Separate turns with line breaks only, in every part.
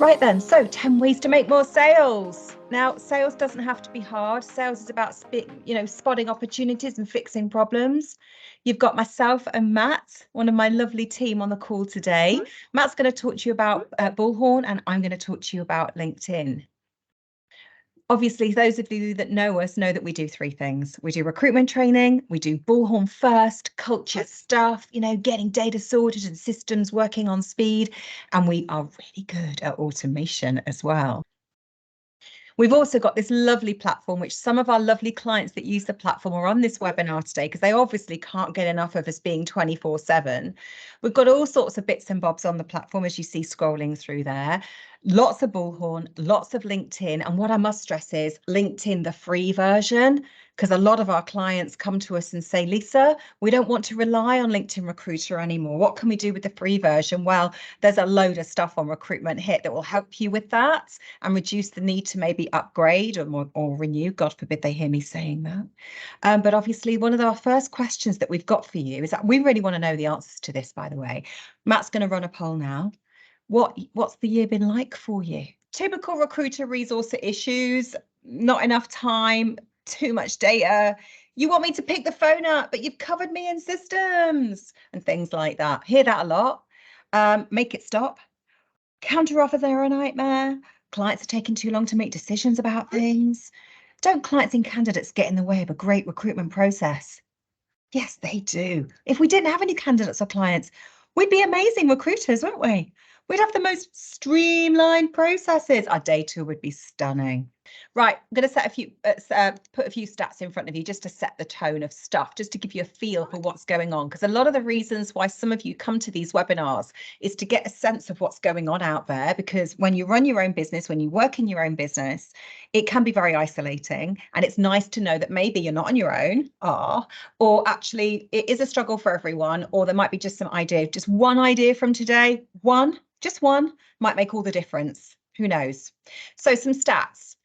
Right then, so 10 ways to make more sales. Now, sales doesn't have to be hard. Sales is about spotting opportunities and fixing problems. You've got myself and Matt, one of my lovely team, on the call today. Matt's going to talk to you about Bullhorn, and I'm going to talk to you about LinkedIn. Obviously, those of you that know us know that we do three things. We do recruitment training, we do Bullhorn first, culture stuff, getting data sorted and systems working on speed, and we are really good at automation as well. We've also got this lovely platform, which some of our lovely clients that use the platform are on this webinar today because they obviously can't get enough of us being 24/7. We've got all sorts of bits and bobs on the platform, as you see scrolling through there. Lots of Bullhorn, lots of LinkedIn. And what I must stress is LinkedIn, the free version, because a lot of our clients come to us and say, Lisa, we don't want to rely on LinkedIn Recruiter anymore. What can we do with the free version? Well, there's a load of stuff on Recruitment Hit that will help you with that and reduce the need to maybe upgrade or renew. God forbid they hear me saying that. But obviously, one of our first questions that we've got for you is that we really want to know the answers to this, by the way. Matt's going to run a poll now. What's the year been like for you? Typical recruiter resource issues, not enough time, too much data. You want me to pick the phone up, but you've covered me in systems and things like that. Hear that a lot. Make it stop. Counter offers are a nightmare. Clients are taking too long to make decisions about things. Don't clients and candidates get in the way of a great recruitment process? Yes, they do. If we didn't have any candidates or clients, we'd be amazing recruiters, wouldn't we? We'd have the most streamlined processes. Our data would be stunning. Right, I'm going to put a few stats in front of you just to set the tone of stuff, just to give you a feel for what's going on. Because a lot of the reasons why some of you come to these webinars is to get a sense of what's going on out there. Because when you run your own business, when you work in your own business, it can be very isolating. And it's nice to know that maybe you're not on your own, or actually it is a struggle for everyone, or there might be just some idea, just one idea from today, just one might make all the difference. Who knows? So some stats.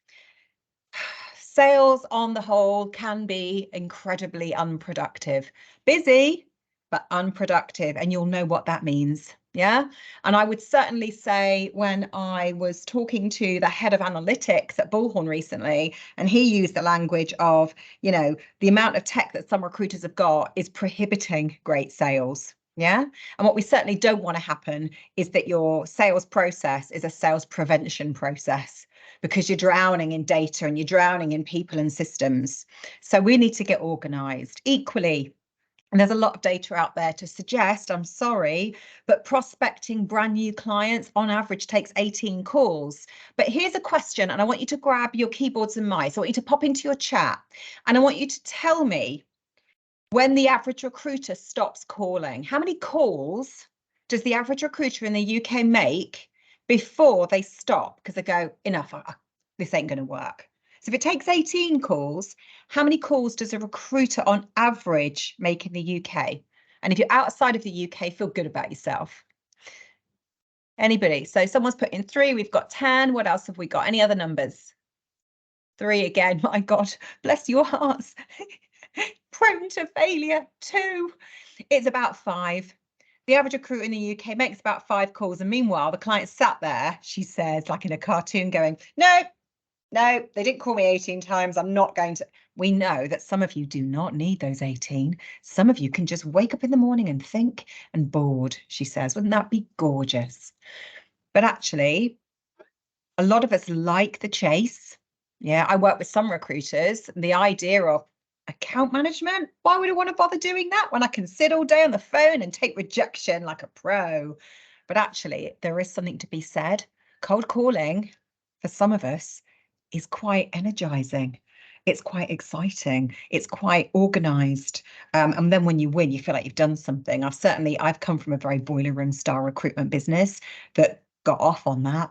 Sales on the whole can be incredibly unproductive. Busy, but unproductive. And you'll know what that means. Yeah. And I would certainly say when I was talking to the head of analytics at Bullhorn recently, and he used the language of, the amount of tech that some recruiters have got is prohibiting great sales. Yeah. And what we certainly don't want to happen is that your sales process is a sales prevention process, because you're drowning in data and you're drowning in people and systems. So we need to get organized. Equally, and there's a lot of data out there to suggest, I'm sorry, but prospecting brand new clients on average takes 18 calls. But here's a question, and I want you to grab your keyboards and mice. I want you to pop into your chat, and I want you to tell me when the average recruiter stops calling. How many calls does the average recruiter in the UK make before they stop because they go, enough, this ain't going to work? So if it takes 18 calls, how many calls does a recruiter on average make in the UK? And if you're outside of the UK, feel good about yourself. Anybody? So someone's put in 3, we've got 10. What else have we got? Any other numbers? 3 again, my God, bless your hearts. Prone to failure. 2. It's about 5. The average recruiter in the UK makes about 5 calls. And meanwhile, the client sat there, she says, like in a cartoon, going, no, they didn't call me 18 times. I'm not going to. We know that some of you do not need those 18. Some of you can just wake up in the morning and think and bored, she says. Wouldn't that be gorgeous? But actually, a lot of us like the chase. Yeah, I work with some recruiters. The idea of account management, why would I want to bother doing that when I can sit all day on the phone and take rejection like a pro? But actually, there is something to be said. Cold calling, for some of us, is quite energizing. It's quite exciting. It's quite organized. And then when you win, you feel like you've done something. I've come from a very boiler room style recruitment business that got off on that.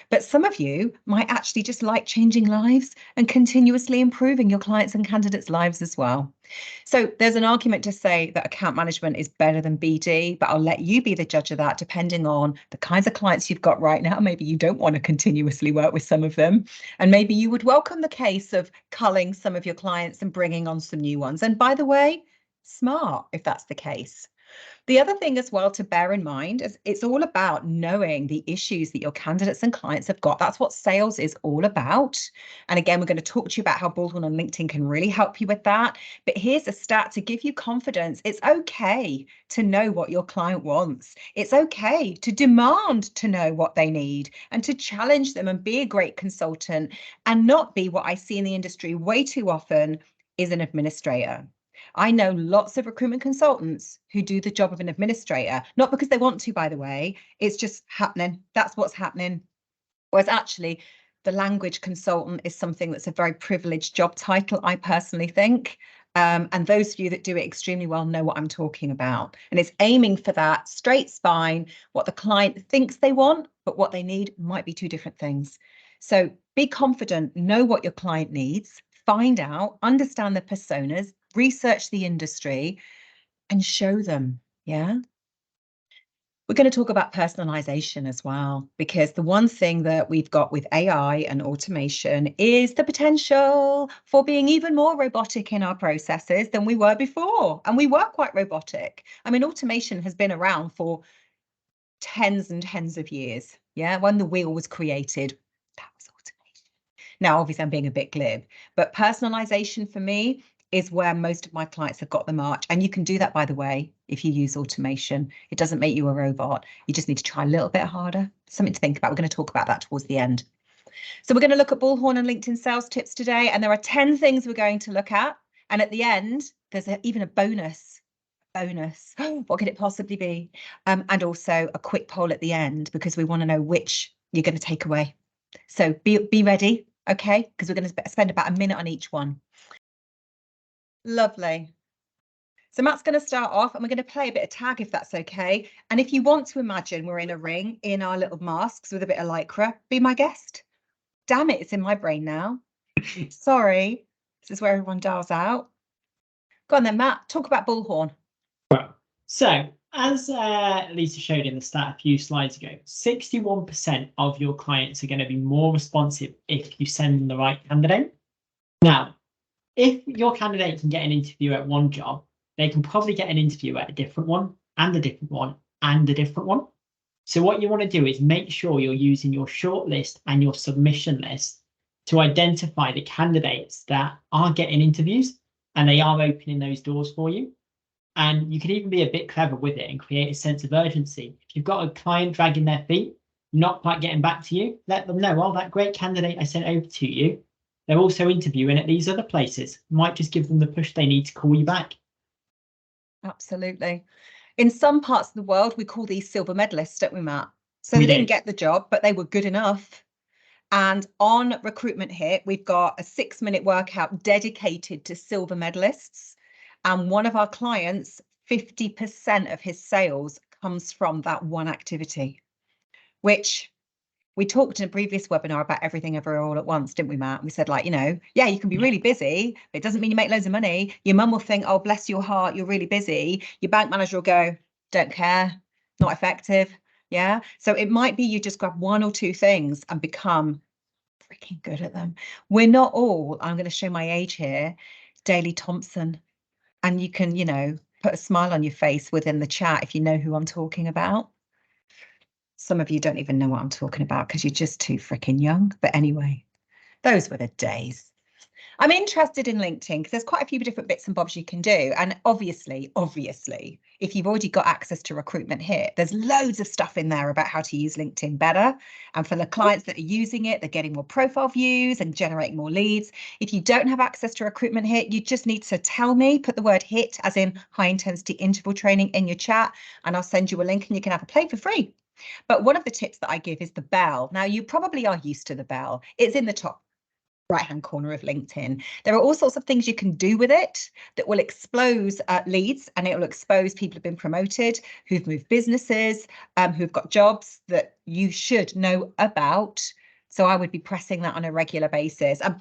But some of you might actually just like changing lives and continuously improving your clients and candidates' lives as well. So there's an argument to say that account management is better than BD, but I'll let you be the judge of that, depending on the kinds of clients you've got right now. Maybe you don't want to continuously work with some of them, and maybe you would welcome the case of culling some of your clients and bringing on some new ones. And by the way, smart if that's the case. The other thing as well to bear in mind is it's all about knowing the issues that your candidates and clients have got. That's what sales is all about. And again, we're going to talk to you about how Bullhorn on LinkedIn can really help you with that. But here's a stat to give you confidence. It's okay to know what your client wants. It's okay to demand to know what they need and to challenge them and be a great consultant and not be what I see in the industry way too often is an administrator. I know lots of recruitment consultants who do the job of an administrator, not because they want to, by the way, it's just happening. That's what's happening. Whereas actually, the language consultant is something that's a very privileged job title, I personally think. And those of you that do it extremely well know what I'm talking about. And it's aiming for that straight spine, what the client thinks they want, but what they need might be two different things. So be confident, know what your client needs, find out, understand the personas, research the industry, and show them. Yeah. We're going to talk about personalization as well, because the one thing that we've got with AI and automation is the potential for being even more robotic in our processes than we were before. And we were quite robotic. I mean, automation has been around for tens and tens of years. Yeah. When the wheel was created, that was automation. Now, obviously, I'm being a bit glib, but personalization for me is where most of my clients have got the march. And you can do that, by the way, if you use automation. It doesn't make you a robot. You just need to try a little bit harder. Something to think about. We're going to talk about that towards the end. So we're going to look at Bullhorn and LinkedIn sales tips today. And there are 10 things we're going to look at. And at the end, there's even a bonus. What could it possibly be? And also a quick poll at the end, because we want to know which you're going to take away. So be ready, okay? Because we're going to spend about a minute on each one. Lovely. So Matt's going to start off and we're going to play a bit of tag, if that's okay. And if you want to imagine we're in a ring in our little masks with a bit of lycra, be my guest. Damn it, it's in my brain now. Sorry. This is where everyone dials out. Go on then, Matt. Talk about Bullhorn.
Well, so as Lisa showed in the stat a few slides ago, 61% of your clients are going to be more responsive if you send them the right candidate. Now, if your candidate can get an interview at one job, they can probably get an interview at a different one, and a different one, and a different one. So what you want to do is make sure you're using your shortlist and your submission list to identify the candidates that are getting interviews and they are opening those doors for you. And you can even be a bit clever with it and create a sense of urgency. If you've got a client dragging their feet, not quite getting back to you, let them know, oh, that great candidate I sent over to you, they're also interviewing at these other places. Might just give them the push they need to call you back.
Absolutely. In some parts of the world, we call these silver medalists, don't we, Matt? So they didn't get the job, but they were good enough. And on Recruitment Hit, we've got a 6-minute workout dedicated to silver medalists. And one of our clients, 50% of his sales comes from that one activity, which we talked in a previous webinar about everything everywhere all at once, didn't we, Matt? We said, like, you know, yeah, you can be really busy, but it doesn't mean you make loads of money. Your mum will think, oh, bless your heart, you're really busy. Your bank manager will go, don't care, not effective. Yeah. So it might be you just grab one or two things and become freaking good at them. We're not all, I'm going to show my age here, Daley Thompson. And you can, you know, put a smile on your face within the chat if you know who I'm talking about. Some of you don't even know what I'm talking about because you're just too freaking young. But anyway, those were the days. I'm interested in LinkedIn because there's quite a few different bits and bobs you can do. And obviously, if you've already got access to Recruitment Hit, there's loads of stuff in there about how to use LinkedIn better. And for the clients that are using it, they're getting more profile views and generating more leads. If you don't have access to Recruitment Hit, you just need to tell me, put the word HIT as in high intensity interval training in your chat, and I'll send you a link and you can have a play for free. But one of the tips that I give is the bell. Now, you probably are used to the bell. It's in the top right-hand corner of LinkedIn. There are all sorts of things you can do with it that will expose leads, and it will expose people who've been promoted, who've moved businesses, who've got jobs that you should know about. So I would be pressing that on a regular basis. I'm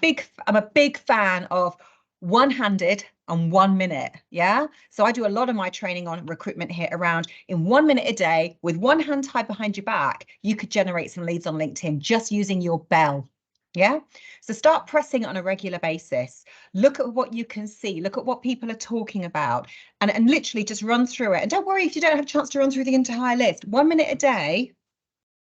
a big fan of one-handed and 1 minute. Yeah. So I do a lot of my training on Recruitment Hit around in 1 minute a day with one hand tied behind your back. You could generate some leads on LinkedIn just using your bell. Yeah. So start pressing it on a regular basis. Look at what you can see. Look at what people are talking about and literally just run through it. And don't worry if you don't have a chance to run through the entire list. 1 minute a day,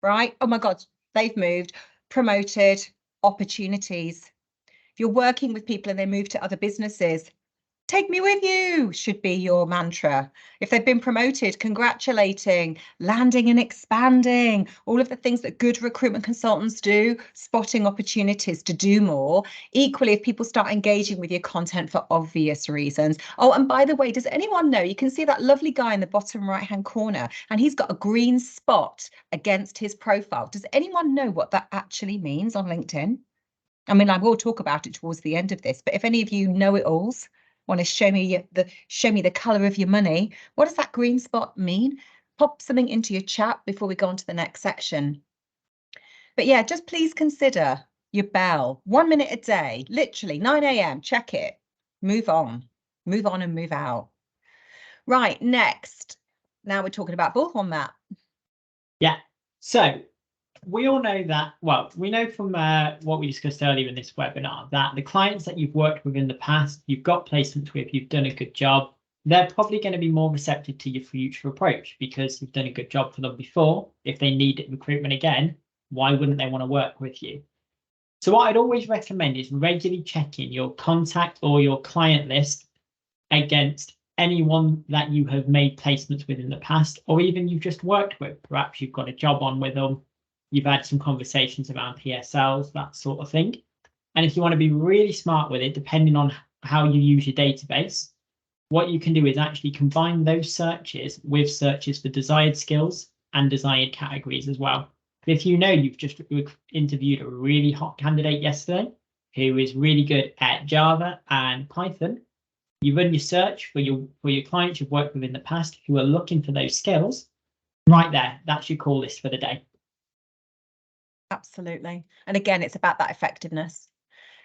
right? Oh my God, they've moved, promoted, opportunities. If you're working with people and they move to other businesses, take me with you should be your mantra. If they've been promoted, congratulating, landing and expanding, all of the things that good recruitment consultants do, spotting opportunities to do more. Equally, if people start engaging with your content for obvious reasons. Oh, and by the way, does anyone know, you can see that lovely guy in the bottom right-hand corner, and he's got a green spot against his profile. Does anyone know what that actually means on LinkedIn? I mean, I will talk about it towards the end of this, but if any of you know it alls, want to show me the color of your money, what does that green spot mean? Pop something into your chat before we go on to the next section. But yeah, just please consider your bell. 1 minute a day, literally 9 a.m. Check it. Move on and move out. Right, next. Now we're talking about Bullhorn, Matt.
Yeah. So we all know that, well, we know from what we discussed earlier in this webinar that the clients that you've worked with in the past, you've got placements with, you've done a good job, they're probably going to be more receptive to your future approach because you've done a good job for them before. If they need recruitment again, why wouldn't they want to work with you? So what I'd always recommend is regularly checking your contact or your client list against anyone that you have made placements with in the past, or even you've just worked with. Perhaps you've got a job on with them, you've had some conversations around PSLs, that sort of thing. And if you want to be really smart with it, depending on how you use your database, what you can do is actually combine those searches with searches for desired skills and desired categories as well. If you know you've just interviewed a really hot candidate yesterday who is really good at Java and Python, you run your search for your clients you've worked with in the past who are looking for those skills. Right there, that's your call list for the day.
Absolutely. And again, it's about that effectiveness.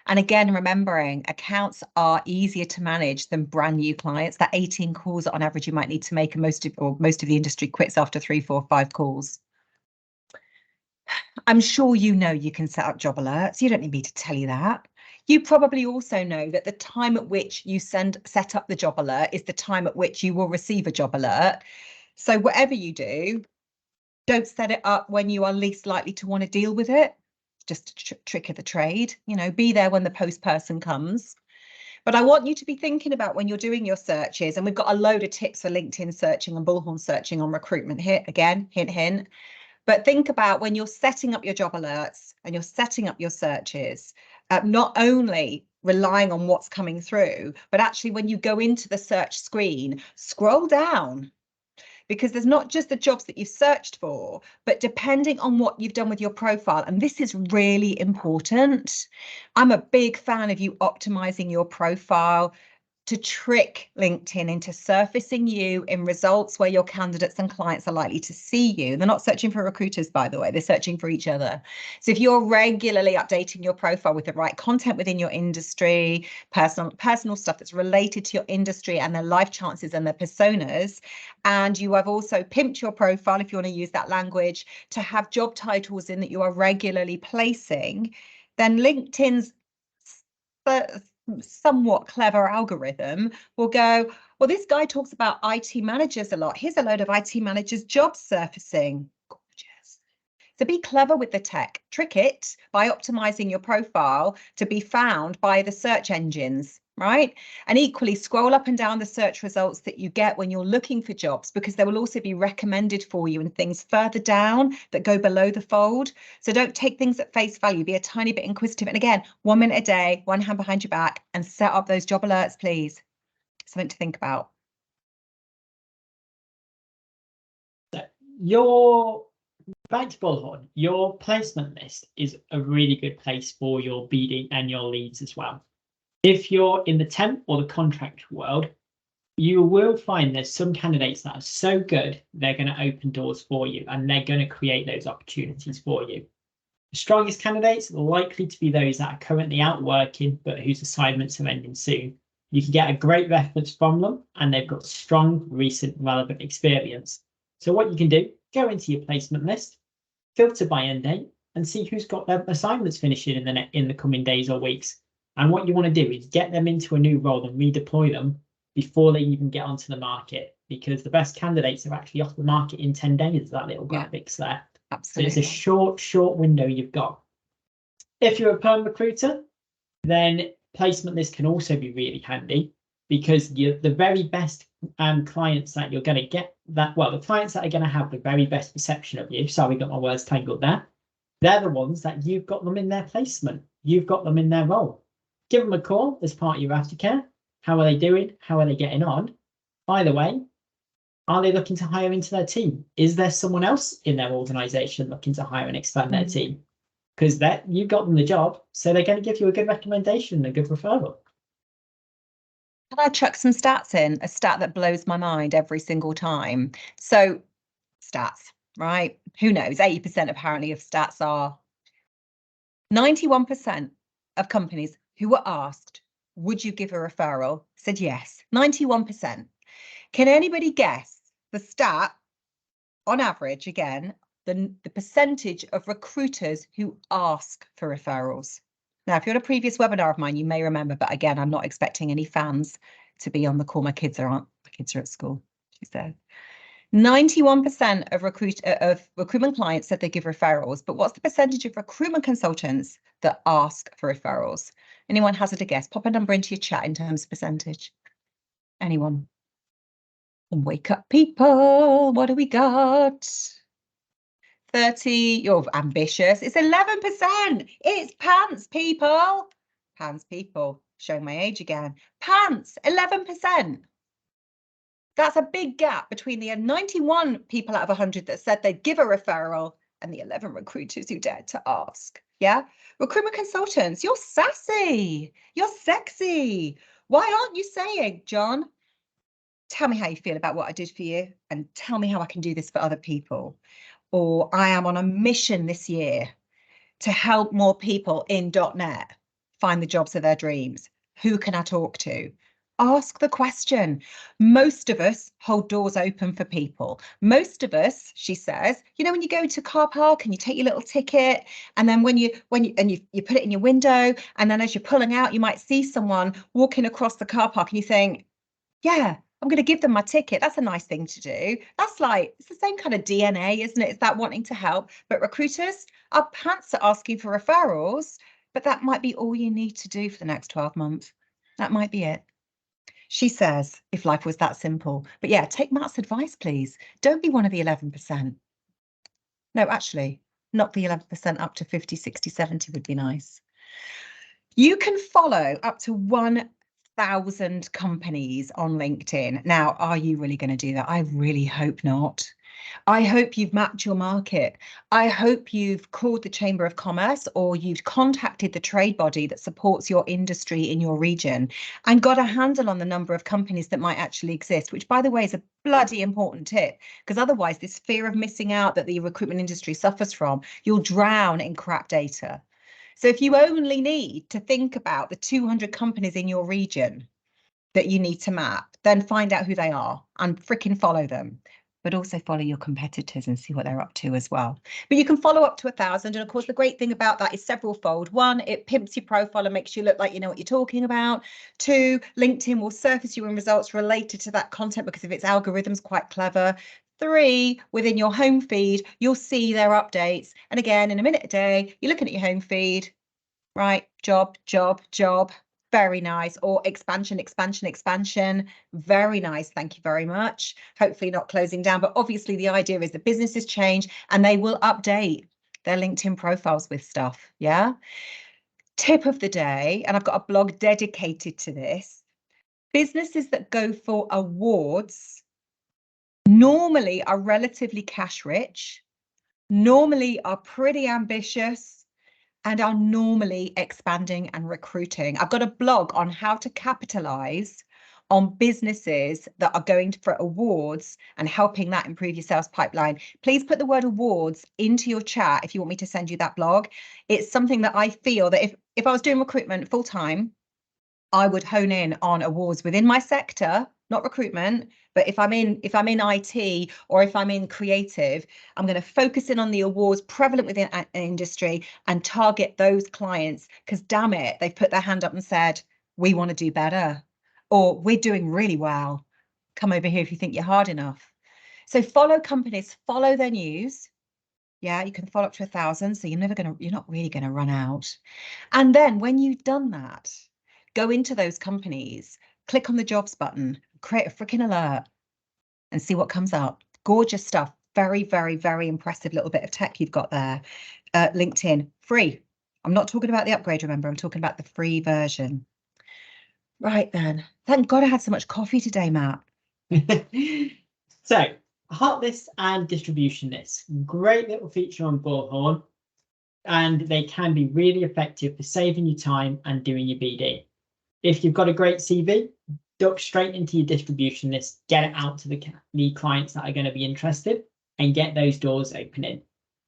And again, remembering accounts are easier to manage than brand new clients. That 18 calls on average you might need to make, and most of the industry quits after 3, 4, 5 calls. I'm sure you know you can set up job alerts. You don't need me to tell you that. You probably also know that the time at which you set up the job alert is the time at which you will receive a job alert. So whatever you do, don't set it up when you are least likely to want to deal with it. Just a trick of the trade, be there when the post person comes. But I want you to be thinking about when you're doing your searches, and we've got a load of tips for LinkedIn searching and Bullhorn searching on recruitment here. Again, hint, hint. But think about when you're setting up your job alerts and you're setting up your searches, not only relying on what's coming through, but actually when you go into the search screen, scroll down, because there's not just the jobs that you've searched for, but depending on what you've done with your profile, and this is really important. I'm a big fan of you optimizing your profile to trick LinkedIn into surfacing you in results where your candidates and clients are likely to see you. They're not searching for recruiters, by the way, they're searching for each other. So if you're regularly updating your profile with the right content within your industry, personal stuff that's related to your industry and their life chances and their personas, and you have also pimped your profile, if you want to use that language, to have job titles in that you are regularly placing, then LinkedIn's somewhat clever algorithm will go, well, this guy talks about IT managers a lot. Here's a load of IT managers job surfacing. Gorgeous. So be clever with the tech. Trick it by optimizing your profile to be found by the search engines, right? And equally, scroll up and down the search results that you get when you're looking for jobs, because they will also be recommended for you in things further down that go below the fold. So don't take things at face value. Be a tiny bit inquisitive. And again, 1 minute a day, one hand behind your back, and set up those job alerts, please. Something to think about.
Back to Bullhorn, your placement list is a really good place for your BD and your leads as well. If you're in the temp or the contract world, you will find there's some candidates that are so good, they're going to open doors for you and they're going to create those opportunities for you. The strongest candidates are likely to be those that are currently out working, but whose assignments are ending soon. You can get a great reference from them and they've got strong, recent, relevant experience. So what you can do, go into your placement list, filter by end date, and see who's got their assignments finishing in the coming days or weeks. And what you want to do is get them into a new role and redeploy them before they even get onto the market, because the best candidates are actually off the market in 10 days, that little graphics there.
Absolutely.
So it's a short window you've got. If you're a perm recruiter, then placement list can also be really handy, because the very best clients that you're going to get, the clients that are going to have the very best perception of you, sorry, got my words tangled there, they're the ones that you've got them in their placement. You've got them in their role. Give them a call as part of your aftercare. How are they doing? How are they getting on? By the way, are they looking to hire into their team? Is there someone else in their organization looking to hire and expand their team? Because you've got them the job, so they're going to give you a good recommendation, a good referral.
Can I chuck some stats in? A stat that blows my mind every single time. So stats, right? Who knows? 80% apparently of stats are 91% of companies who were asked, would you give a referral, said yes. 91%. Can anybody guess the stat on average, again, the percentage of recruiters who ask for referrals? Now, if you're on a previous webinar of mine, you may remember, but again, I'm not expecting any fans to be on the call. My kids are at school, she said. 91% of recruitment clients said they give referrals, but what's the percentage of recruitment consultants that ask for referrals? Anyone hazard a guess? Pop a number into your chat in terms of percentage. Anyone? Wake up, people. What do we got? 30. You're ambitious. It's 11%. It's pants, people. Pants, people. Showing my age again. Pants, 11%. That's a big gap between the 91 people out of 100 that said they'd give a referral and the 11 recruiters who dared to ask. Yeah. Recruitment consultants, you're sassy. You're sexy. Why aren't you saying, John, tell me how you feel about what I did for you and tell me how I can do this for other people? Or I am on a mission this year to help more people in .NET find the jobs of their dreams. Who can I talk to? Ask the question. Most of us hold doors open for people. Most of us, she says, you know, when you go to car park and you take your little ticket, and then when you put it in your window, and then as you're pulling out, you might see someone walking across the car park, and you think, yeah, I'm going to give them my ticket. That's a nice thing to do. That's like, it's the same kind of DNA, isn't it? It's that wanting to help. But recruiters, our pants are asking for referrals, but that might be all you need to do for the next 12 months. That might be it. She says, if life was that simple. But yeah, take Matt's advice, please. Don't be one of the 11%. No, actually, not the 11%, up to 50, 60, 70 would be nice. You can follow up to 1,000 companies on LinkedIn. Now, are you really going to do that? I really hope not. I hope you've mapped your market. I hope you've called the Chamber of Commerce or you've contacted the trade body that supports your industry in your region and got a handle on the number of companies that might actually exist, which, by the way, is a bloody important tip, because otherwise this fear of missing out that the recruitment industry suffers from, you'll drown in crap data. So if you only need to think about the 200 companies in your region that you need to map, then find out who they are and freaking follow them. But also follow your competitors and see what they're up to as well. But you can follow up to 1,000. And of course, the great thing about that is several-fold. One, it pimps your profile and makes you look like you know what you're talking about. Two, LinkedIn will surface you in results related to that content because of its algorithms, quite clever. Three, within your home feed, you'll see their updates. And again, in a minute a day, you're looking at your home feed, right? Job, job, job. Very nice. Or expansion, expansion, expansion. Very nice. Thank you very much. Hopefully not closing down. But obviously the idea is that businesses change and they will update their LinkedIn profiles with stuff. Yeah. Tip of the day, and I've got a blog dedicated to this. Businesses that go for awards normally are relatively cash rich, normally are pretty ambitious, and are normally expanding and recruiting. I've got a blog on how to capitalize on businesses that are going for awards and helping that improve your sales pipeline. Please put the word awards into your chat if you want me to send you that blog. It's something that I feel that if I was doing recruitment full time, I would hone in on awards within my sector not recruitment, but if I'm in IT or if I'm in creative, I'm going to focus in on the awards prevalent within an industry and target those clients, because damn it, they've put their hand up and said, we want to do better, or we're doing really well. Come over here if you think you're hard enough. So follow companies, follow their news. Yeah, you can follow up to 1,000, so you're not really going to run out. And then when you've done that, go into those companies, click on the jobs button, create a freaking alert and see what comes up. Gorgeous stuff. Very, very, very impressive little bit of tech you've got there. LinkedIn, free. I'm not talking about the upgrade, remember, I'm talking about the free version. Right then. Thank God I had so much coffee today, Matt.
So, hot list and distribution lists. Great little feature on Bullhorn, and they can be really effective for saving you time and doing your BD. If you've got a great CV, duck straight into your distribution list, get it out to the clients that are going to be interested, and get those doors opening.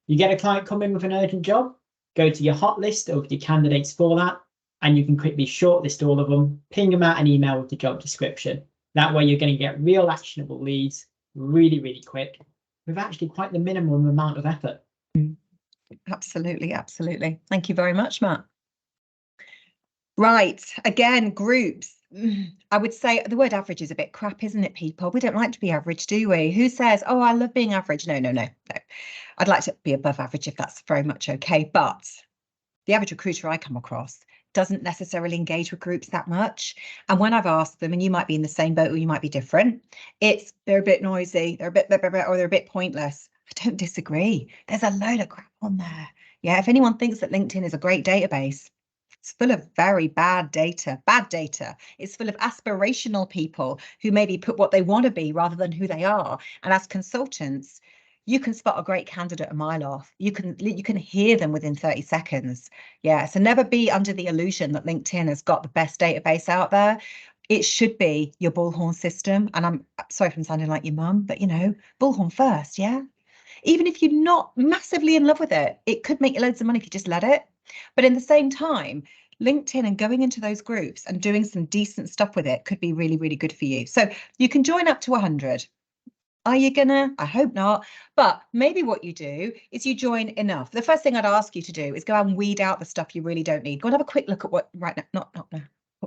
You get a client come in with an urgent job, go to your hot list of your candidates for that, and you can quickly shortlist all of them, ping them out an email with the job description. That way you're going to get real actionable leads really, really quick with actually quite the minimum amount of effort.
Absolutely, absolutely. Thank you very much, Matt. Right, again, groups. I would say the word average is a bit crap, isn't it, people? We don't like to be average, do we? Who says, oh, I love being average? No. I'd like to be above average if that's very much okay. But the average recruiter I come across doesn't necessarily engage with groups that much. And when I've asked them, and you might be in the same boat or you might be different, they're a bit noisy, they're a bit, or they're a bit pointless. I don't disagree. There's a load of crap on there. Yeah, if anyone thinks that LinkedIn is a great database, it's full of very bad data. It's full of aspirational people who maybe put what they want to be rather than who they are. And as consultants, you can spot a great candidate a mile off. You can hear them within 30 seconds. Yeah, so never be under the illusion that LinkedIn has got the best database out there. It should be your Bullhorn system. And I'm sorry if I'm sounding like your mum, but Bullhorn first, yeah? Even if you're not massively in love with it, it could make you loads of money if you just let it. But in the same time, LinkedIn and going into those groups and doing some decent stuff with it could be really, really good for you. So you can join up to 100. Are you gonna? I hope not. But maybe what you do is you join enough. The first thing I'd ask you to do is go out and weed out the stuff you really don't need. Go and have a quick look at what right now, not no.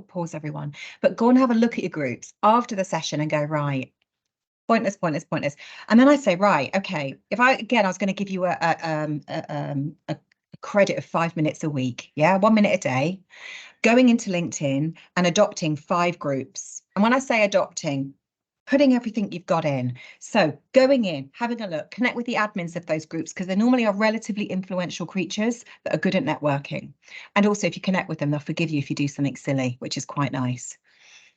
Pause everyone, but go and have a look at your groups after the session and go, right, pointless. And then I say, right, okay, if I was going to give you a credit of 5 minutes a week, yeah, 1 minute a day, going into LinkedIn and adopting 5 groups. And when I say adopting, putting everything you've got in. So going in, having a look, connect with the admins of those groups, because they normally are relatively influential creatures that are good at networking. And also if you connect with them, they'll forgive you if you do something silly, which is quite nice.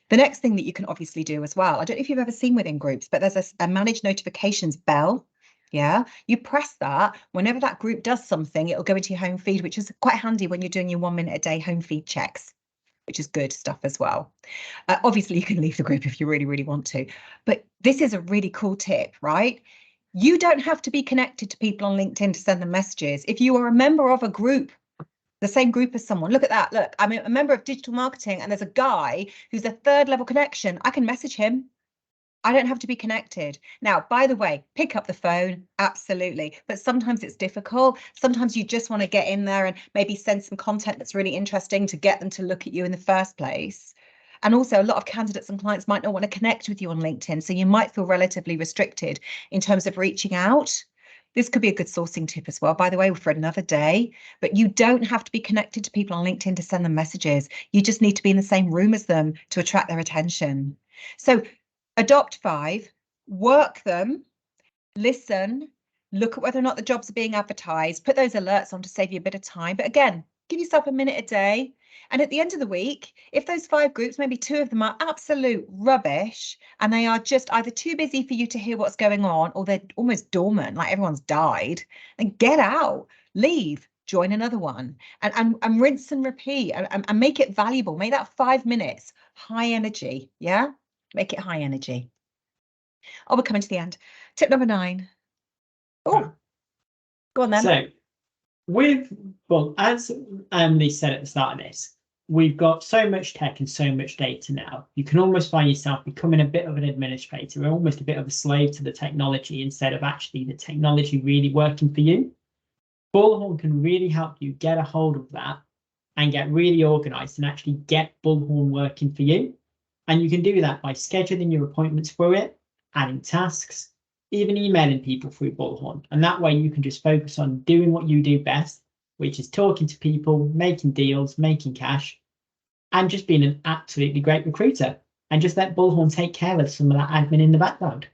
The next thing that you can obviously do as well, I don't know if you've ever seen within groups, but there's a manage notifications bell. Yeah, you press that. Whenever that group does something, it'll go into your home feed, which is quite handy when you're doing your 1 minute a day home feed checks, which is good stuff as well. Obviously, you can leave the group if you really, really want to. But this is a really cool tip, right? You don't have to be connected to people on LinkedIn to send them messages. If you are a member of a group, the same group as someone, look at that. Look, I'm a member of digital marketing and there's a guy who's a 3rd level connection. I can message him. I don't have to be connected. Now, by the way, pick up the phone, absolutely. But sometimes it's difficult. Sometimes you just want to get in there and maybe send some content that's really interesting to get them to look at you in the first place. And also a lot of candidates and clients might not want to connect with you on LinkedIn. So you might feel relatively restricted in terms of reaching out. This could be a good sourcing tip as well, by the way, for another day. But you don't have to be connected to people on LinkedIn to send them messages. You just need to be in the same room as them to attract their attention. So adopt 5, work them, listen, look at whether or not the jobs are being advertised, put those alerts on to save you a bit of time. But again, give yourself a minute a day. And at the end of the week, if those 5 groups, maybe 2 of them are absolute rubbish and they are just either too busy for you to hear what's going on or they're almost dormant, like everyone's died, then get out, leave, join another one and rinse and repeat and make it valuable. Make that 5 minutes high energy. Yeah, make it high energy. Oh, we're coming to the end. Tip number 9. Oh, go on then.
So, as Lee said at the start of this, we've got so much tech and so much data now. You can almost find yourself becoming a bit of an administrator, almost a bit of a slave to the technology instead of actually the technology really working for you. Bullhorn can really help you get a hold of that and get really organized and actually get Bullhorn working for you. And you can do that by scheduling your appointments through it, adding tasks, even emailing people through Bullhorn. And that way you can just focus on doing what you do best, which is talking to people, making deals, making cash, and just being an absolutely great recruiter. And just let Bullhorn take care of some of that admin in the background.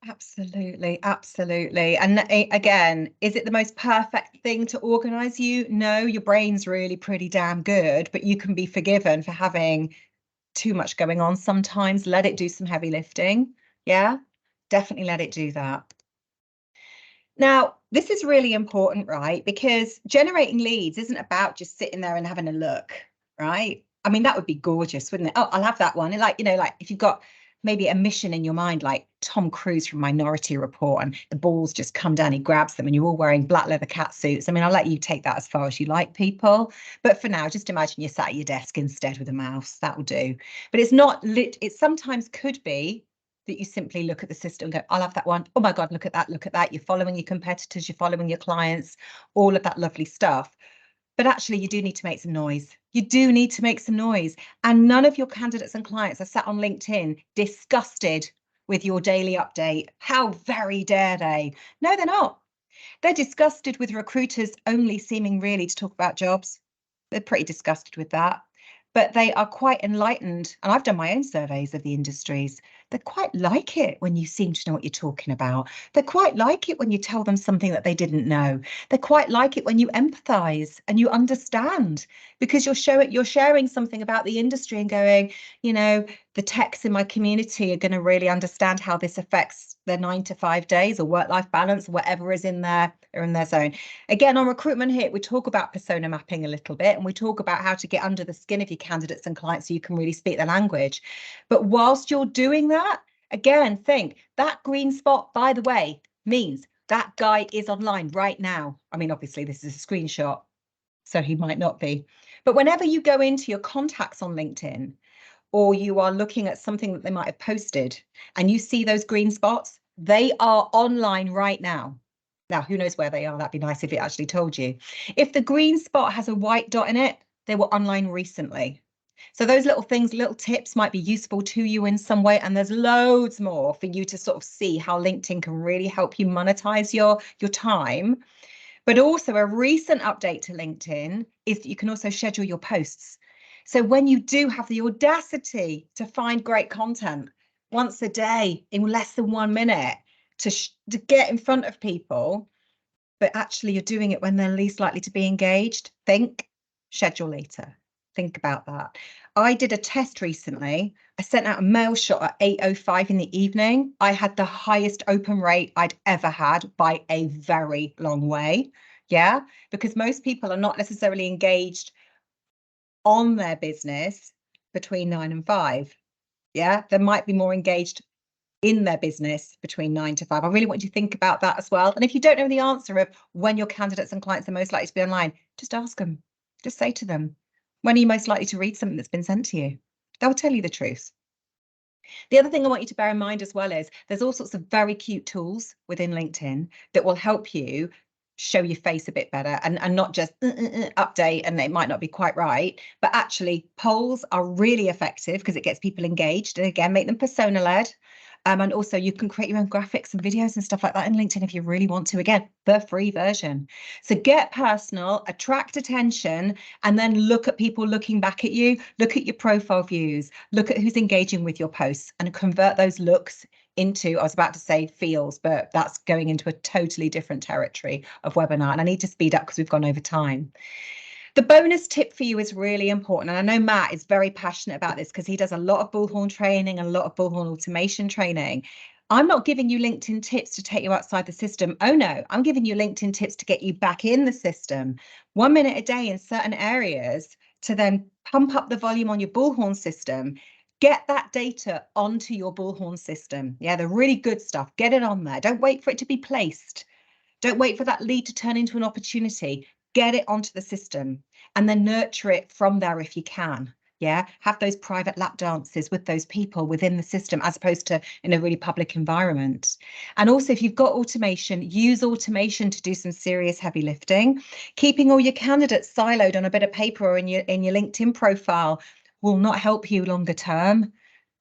Absolutely, absolutely. And again, is it the most perfect thing to organize you? No, your brain's really pretty damn good, but you can be forgiven for having too much going on sometimes. Let it do some heavy lifting. Yeah, definitely let it do that. Now, this is really important, right? Because generating leads isn't about just sitting there and having a look, right? I mean, that would be gorgeous, wouldn't it? Oh, I'll have that one. And like, like if you've got maybe a mission in your mind, like Tom Cruise from Minority Report, and the balls just come down, he grabs them, and you're all wearing black leather cat suits. I mean, I'll let you take that as far as you like, people. But for now, just imagine you're sat at your desk instead with a mouse. That will do. But it's not lit. It sometimes could be that you simply look at the system and go, I'll have that one. Oh my God, look at that, look at that. You're following your competitors, you're following your clients, all of that lovely stuff. But actually, you do need to make some noise. You do need to make some noise. And none of your candidates and clients are sat on LinkedIn disgusted with your daily update. How very dare they? No, they're not. They're disgusted with recruiters only seeming really to talk about jobs. They're pretty disgusted with that. But they are quite enlightened. And I've done my own surveys of the industries. They quite like it when you seem to know what you're talking about. They quite like it when you tell them something that they didn't know. They quite like it when you empathize and you understand, because you're sharing something about the industry and going, the techs in my community are going to really understand how this affects their 9 to 5 days or work-life balance, or whatever is in their zone. Again, on Recruitment Hit, we talk about persona mapping a little bit, and we talk about how to get under the skin of your candidates and clients so you can really speak their language. But whilst you're doing that, again, think that green spot, by the way, means that guy is online right now. I mean, obviously, this is a screenshot, so he might not be. But whenever you go into your contacts on LinkedIn, or you are looking at something that they might have posted and you see those green spots, they are online right now. Now, who knows where they are? That'd be nice if it actually told you. If the green spot has a white dot in it, they were online recently. So those little things, little tips might be useful to you in some way. And there's loads more for you to sort of see how LinkedIn can really help you monetize your time. But also a recent update to LinkedIn is that you can also schedule your posts. So when you do have the audacity to find great content once a day in less than 1 minute to get in front of people, but actually you're doing it when they're least likely to be engaged, think schedule later. Think about that. I did a test recently. I sent out a mail shot at 8:05 in the evening. I had the highest open rate I'd ever had by a very long way. Yeah, because most people are not necessarily engaged on their business between 9 and 5. Yeah, they might be more engaged in their business between 9 to 5. I really want you to think about that as well. And if you don't know the answer of when your candidates and clients are most likely to be online, just ask them. Just say to them, when are you most likely to read something that's been sent to you? They'll tell you the truth. The other thing I want you to bear in mind as well is there's all sorts of very cute tools within LinkedIn that will help you show your face a bit better and not just update and it might not be quite right, but actually polls are really effective because it gets people engaged and again, make them persona led. And also you can create your own graphics and videos and stuff like that in LinkedIn if you really want to, again, the free version. So get personal, attract attention, and then look at people looking back at you, look at your profile views, look at who's engaging with your posts and convert those looks into, I was about to say feels, but that's going into a totally different territory of webinar. And I need to speed up because we've gone over time. The bonus tip for you is really important. And I know Matt is very passionate about this because he does a lot of Bullhorn training and a lot of Bullhorn automation training. I'm not giving you LinkedIn tips to take you outside the system. Oh no, I'm giving you LinkedIn tips to get you back in the system. 1 minute a day in certain areas to then pump up the volume on your Bullhorn system. Get that data onto your Bullhorn system. Yeah, the really good stuff. Get it on there. Don't wait for it to be placed. Don't wait for that lead to turn into an opportunity. get it onto the system and then nurture it from there if you can. Yeah, have those private lap dances with those people within the system as opposed to in a really public environment. And also, if you've got automation, use automation to do some serious heavy lifting. Keeping all your candidates siloed on a bit of paper or in your LinkedIn profile will not help you longer term.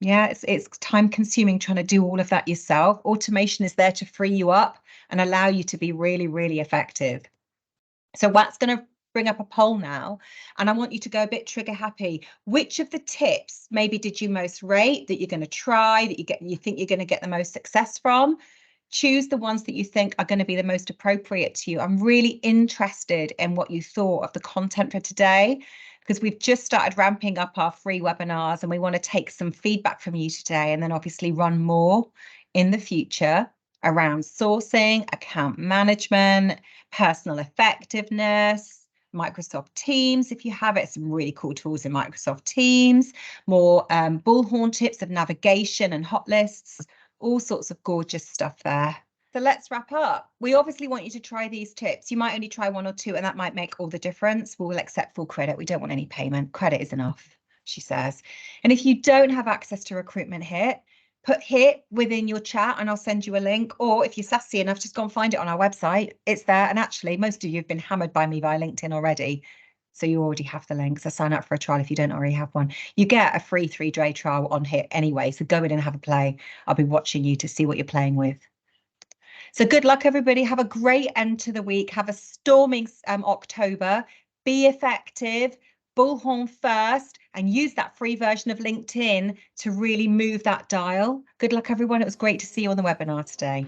Yeah, it's time consuming trying to do all of that yourself. Automation is there to free you up and allow you to be really, really effective. So that's going to bring up a poll now, and I want you to go a bit trigger happy. Which of the tips maybe did you most rate, that you're going to try, that you think you're going to get the most success from? Choose the ones that you think are going to be the most appropriate to you. I'm really interested in what you thought of the content for today, because we've just started ramping up our free webinars and we want to take some feedback from you today and then obviously run more in the future around sourcing, account management, personal effectiveness, Microsoft Teams. If you have it, some really cool tools in Microsoft Teams, more Bullhorn tips of navigation and hot lists, all sorts of gorgeous stuff there. So let's wrap up. We obviously want you to try these tips. You might only try one or two and that might make all the difference. We'll accept full credit. We don't want any payment. Credit is enough, she says. And if you don't have access to Recruitment Hit, put HIT within your chat and I'll send you a link. Or if you're sassy enough, just go and find it on our website. It's there. And actually, most of you have been hammered by me via LinkedIn already. So you already have the link. So sign up for a trial if you don't already have one. You get a free 3-day trial on HIT anyway. So go in and have a play. I'll be watching you to see what you're playing with. So good luck, everybody. Have a great end to the week. Have a storming October. Be effective. Bullhorn first, and use that free version of LinkedIn to really move that dial. Good luck, everyone. It was great to see you on the webinar today.